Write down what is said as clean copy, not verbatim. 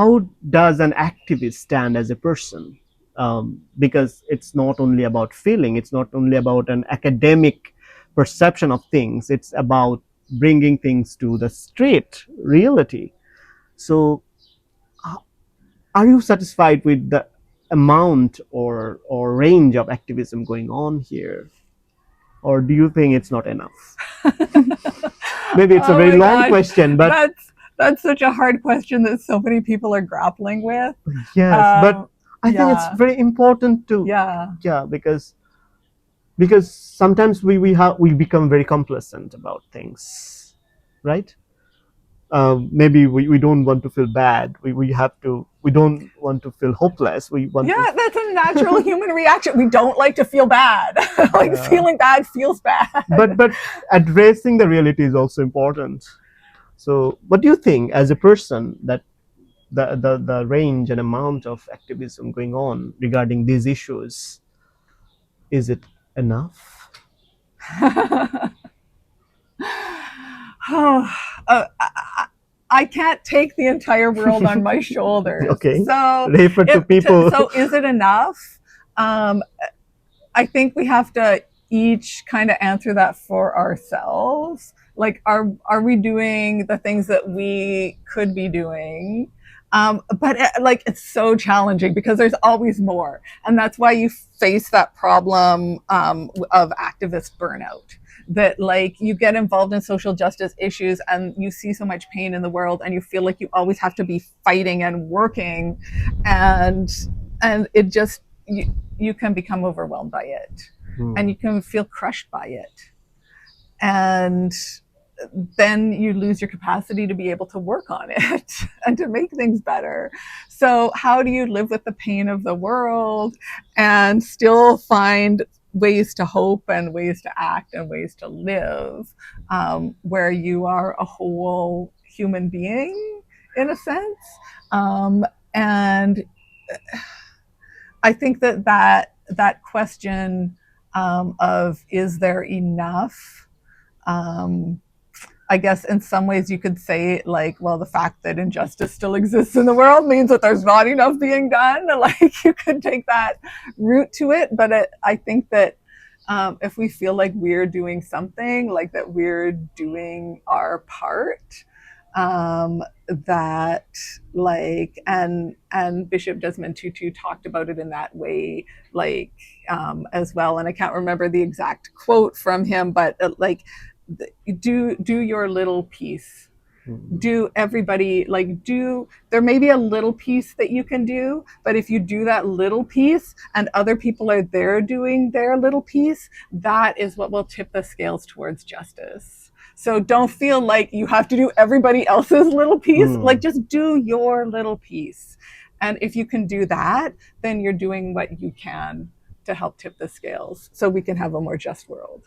how does an activist stand as a person? Because it's not only about feeling, it's not only about an academic perception of things, it's about bringing things to the street reality. So, are you satisfied with the amount or range of activism going on here, or do you think it's not enough? Maybe it's a Oh very my long gosh, question, but that's such a hard question that so many people are grappling with. yes, but I think it's Yeah, very important to, yeah. yeah, because sometimes we become very complacent about things, right? Maybe we don't want to feel bad. We don't want to feel hopeless. We want to, Yeah, that's a natural human reaction. We don't like to feel bad. Like yeah. feeling bad feels bad. But addressing the reality is also important. So, what do you think as a person that the range and amount of activism going on regarding these issues, is it enough? Oh, I can't take the entire world on my shoulders. Okay, refer to people. So is it enough? Um, I think we have to each kind of answer that for ourselves. Like, are we doing the things that we could be doing? But like, it's so challenging because there's always more, and that's why you face that problem of activist burnout. That like you get involved in social justice issues and you see so much pain in the world, and you feel like you always have to be fighting and working, and it just you can become overwhelmed by it, and Hmm. you can feel crushed by it, and then you lose your capacity to be able to work on it and to make things better. So how do you live with the pain of the world and still find ways to hope and ways to act and ways to live, where you are a whole human being in a sense? And I think that question, of is there enough? Um, I guess in some ways you could say like, well, the fact that injustice still exists in the world means that there's not enough being done. Like you could take that route to it, but I think that if we feel like we're doing something, like that we're doing our part, that like and Bishop Desmond Tutu talked about it in that way, like as well. And I can't remember the exact quote from him, but like do your little piece. Hmm. Do everybody like do there may be a little piece that you can do, but if you do that little piece and other people are there doing their little piece, that is what will tip the scales towards justice. So don't feel like you have to do everybody else's little piece, like Hmm. just do your little piece. And if you can do that, then you're doing what you can to help tip the scales so we can have a more just world.